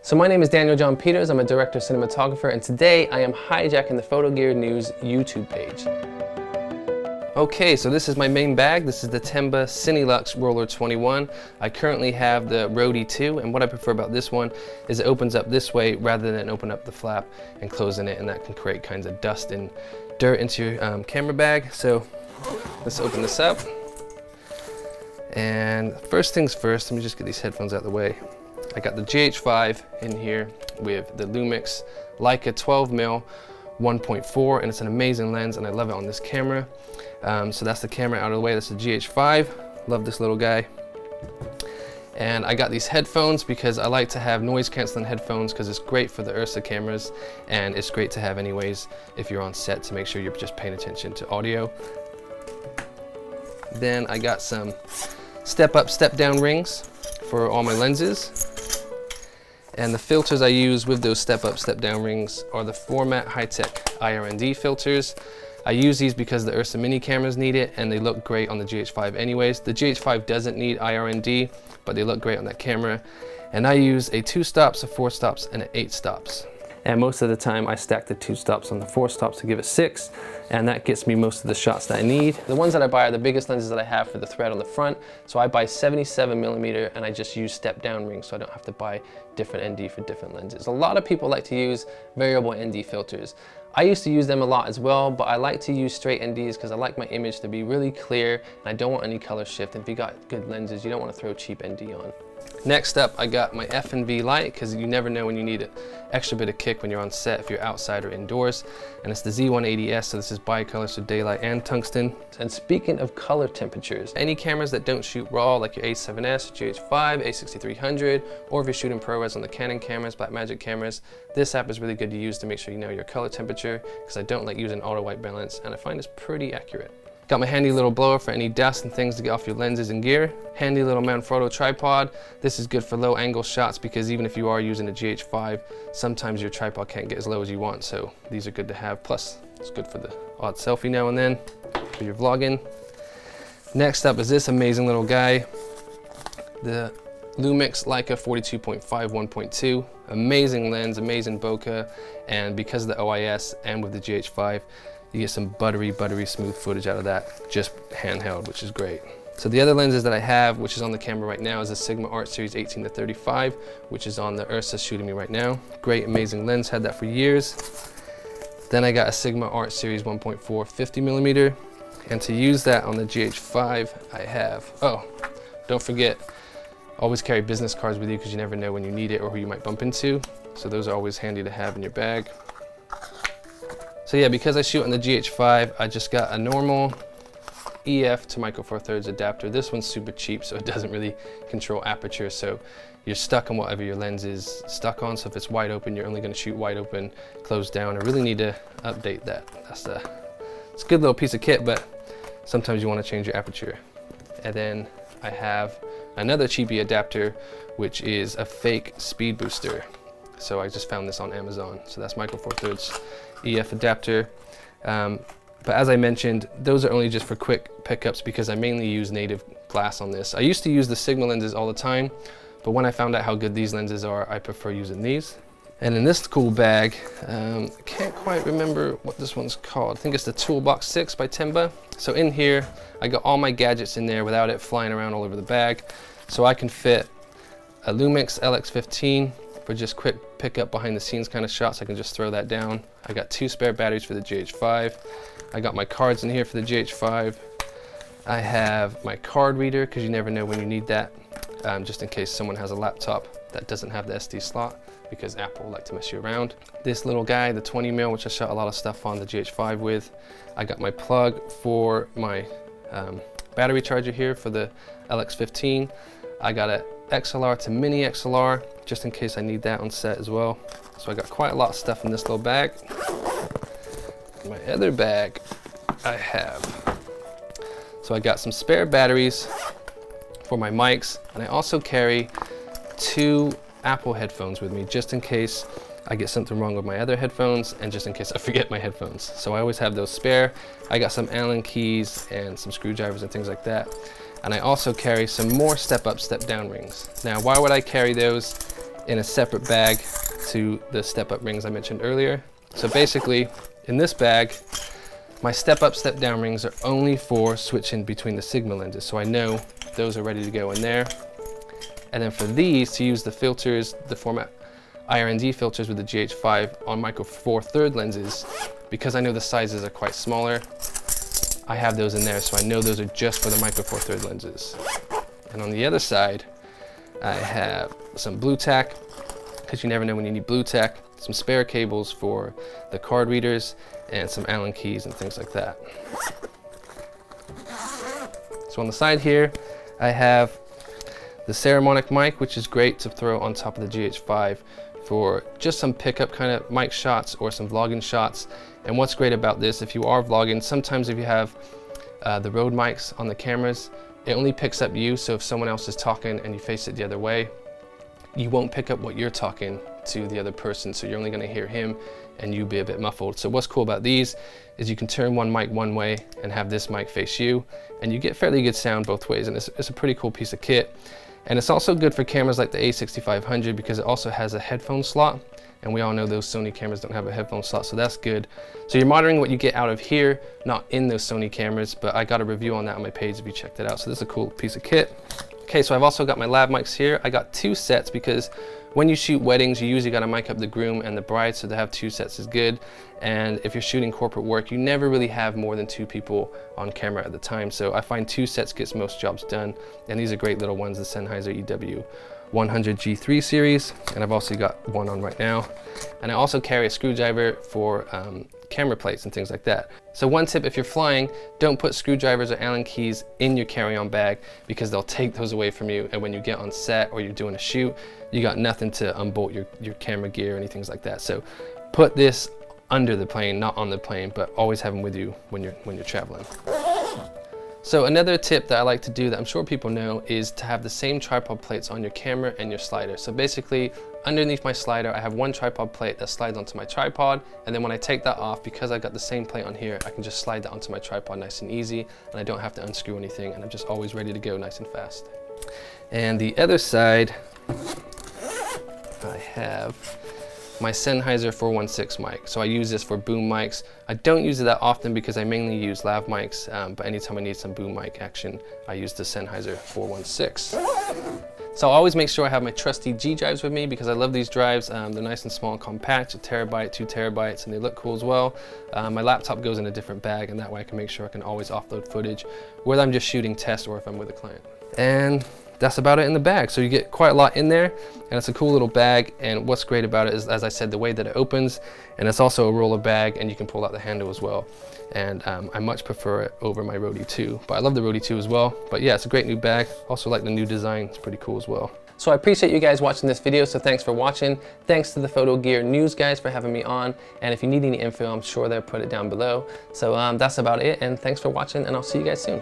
So my name is Daniel John Peters, I'm a director cinematographer, and today I am hijacking the Photo Gear News YouTube page. Okay, so this is my main bag. This is the Tenba Cinelux Roller 21. I currently have the Rode 2, and what I prefer about this one is it opens up this way rather than open up the flap and closing it, and that can create kinds of dust and dirt into your camera bag. So let's open this up. And first things first, let me just get these headphones out of the way. I got the GH5 in here with the Lumix Leica 12mm 1.4, and it's an amazing lens and I love it on this camera. So that's the camera out of the way. That's the GH5. Love this little guy. And I got these headphones because I like to have noise canceling headphones because it's great for the Ursa cameras, and it's great to have anyways if you're on set to make sure you're just paying attention to audio. Then I got some step up, step down rings for all my lenses. And the filters I use with those step up, step down rings are the Format High-Tech IR&D filters. I use these because the Ursa Mini cameras need it, and they look great on the GH5 anyways. The GH5 doesn't need IR&D, but they look great on that camera. And I use a 2 stops, a 4 stops, and an 8 stops. And most of the time I stack the 2 stops on the 4 stops to give it 6, and that gets me most of the shots that I need. The ones that I buy are the biggest lenses that I have for the thread on the front, so I buy 77mm and I just use step down rings so I don't have to buy different ND for different lenses. A lot of people like to use variable ND filters. I used to use them a lot as well, but I like to use straight NDs because I like my image to be really clear and I don't want any color shift. If you got good lenses, you don't want to throw cheap ND on. Next up, I got my F&V light because you never know when you need an extra bit of kick when you're on set, if you're outside or indoors. And it's the Z180S, so this is bicolor, so daylight and tungsten. And speaking of color temperatures, any cameras that don't shoot RAW, like your A7S, GH5, A6300, or if you're shooting ProRes on the Canon cameras, Blackmagic cameras, this app is really good to use to make sure you know your color temperature, because I don't like using auto white balance, and I find it's pretty accurate. Got my handy little blower for any dust and things to get off your lenses and gear. Handy little Manfrotto tripod. This is good for low angle shots because even if you are using a GH5, sometimes your tripod can't get as low as you want, so these are good to have. Plus, it's good for the odd selfie now and then for your vlogging. Next up is this amazing little guy, the Lumix Leica 42.5 1.2. Amazing lens, amazing bokeh, and because of the OIS and with the GH5, you get some buttery smooth footage out of that, just handheld, which is great. So the other lenses that I have, which is on the camera right now, is a Sigma Art Series 18-35, which is on the Ursa shooting me right now. Great, amazing lens, had that for years. Then I got a Sigma Art Series 1.4 50mm, and to use that on the GH5, I have, oh, don't forget, always carry business cards with you because you never know when you need it or who you might bump into. So those are always handy to have in your bag. So yeah, because I shoot on the GH5, I just got a normal EF to micro four thirds adapter. This one's super cheap, so it doesn't really control aperture, so you're stuck on whatever your lens is stuck on. So if it's wide open, you're only gonna shoot wide open, closed down. I really need to update that. It's a good little piece of kit, but sometimes you wanna change your aperture. And then I have another cheapy adapter, which is a fake speed booster. So I just found this on Amazon. So that's micro four thirds EF adapter. But as I mentioned, those are only just for quick pickups because I mainly use native glass on this. I used to use the Sigma lenses all the time, but when I found out how good these lenses are, I prefer using these. And in this cool bag, I can't quite remember what this one's called. I think it's the Toolbox 6 by Tenba. So in here, I got all my gadgets in there without it flying around all over the bag. So I can fit a Lumix LX15 for just quick pickup behind the scenes kind of shots. I can just throw that down. I got 2 spare batteries for the GH5. I got my cards in here for the GH5. I have my card reader because you never know when you need that, just in case someone has a laptop that doesn't have the SD slot, because Apple like to mess you around. This little guy, the 20mm, which I shot a lot of stuff on the GH5 with. I got my plug for my battery charger here for the LX15. I got a XLR to mini XLR, just in case I need that on set as well. So I got quite a lot of stuff in this little bag. In my other bag, I have, so I got some spare batteries for my mics, and I also carry 2 Apple headphones with me, just in case I get something wrong with my other headphones and just in case I forget my headphones. So I always have those spare. I got some Allen keys and some screwdrivers and things like that. And I also carry some more step up, step down rings. Now, why would I carry those? in a separate bag to the step-up rings I mentioned earlier. So basically, in this bag, my step-up, step-down rings are only for switching between the Sigma lenses, so I know those are ready to go in there. And then for these, to use the filters, the format IR&D filters with the GH5 on micro four third lenses, because I know the sizes are quite smaller, I have those in there, so I know those are just for the micro four third lenses. And on the other side, I have some blue tack, because you never know when you need blue tack, some spare cables for the card readers, and some Allen keys and things like that. So on the side here, I have the Ceremonic mic, which is great to throw on top of the GH5 for just some pickup kind of mic shots or some vlogging shots. And what's great about this, if you are vlogging, sometimes if you have the Rode mics on the cameras, it only picks up you, so if someone else is talking and you face it the other way, you won't pick up what you're talking to the other person, so you're only going to hear him and you be a bit muffled. So what's cool about these is you can turn one mic one way and have this mic face you, and you get fairly good sound both ways, and it's a pretty cool piece of kit. And it's also good for cameras like the A6500 because it also has a headphone slot, and we all know those Sony cameras don't have a headphone slot, so that's good. So you're monitoring what you get out of here, not in those Sony cameras, but I got a review on that on my page if you checked it out. So this is a cool piece of kit. Okay, so I've also got my lav mics here. I got two sets because when you shoot weddings, you usually got to mic up the groom and the bride, so to have two sets is good. And if you're shooting corporate work, you never really have more than two people on camera at the time. So I find two sets gets most jobs done. And these are great little ones, the Sennheiser EW100G3 series. And I've also got one on right now. And I also carry a screwdriver for camera plates and things like that. So one tip, if you're flying, don't put screwdrivers or Allen keys in your carry-on bag because they'll take those away from you, and when you get on set or you're doing a shoot, you got nothing to unbolt your camera gear or anything like that. So put this under the plane, not on the plane, but always have them with you when you're traveling. So another tip that I like to do that I'm sure people know is to have the same tripod plates on your camera and your slider. So basically, underneath my slider, I have one tripod plate that slides onto my tripod, and then when I take that off, because I got the same plate on here, I can just slide that onto my tripod nice and easy, and I don't have to unscrew anything, and I'm just always ready to go nice and fast. And the other side, I have my Sennheiser 416 mic. So I use this for boom mics. I don't use it that often because I mainly use lav mics, but anytime I need some boom mic action, I use the Sennheiser 416. So I always make sure I have my trusty G drives with me because I love these drives. They're nice and small and compact, 1 terabyte, 2 terabytes, and they look cool as well. My laptop goes in a different bag, and that way I can make sure I can always offload footage, whether I'm just shooting tests or if I'm with a client. And that's about it in the bag. So you get quite a lot in there, and it's a cool little bag. And what's great about it is, as I said, the way that it opens, and it's also a roller bag, and you can pull out the handle as well. And I much prefer it over my Rode 2, but I love the Rode 2 as well. But yeah, it's a great new bag. Also like the new design, it's pretty cool as well. So I appreciate you guys watching this video, so thanks for watching. Thanks to the Photo Gear News guys for having me on, and if you need any info, I'm sure they'll put it down below. So that's about it, and thanks for watching, and I'll see you guys soon.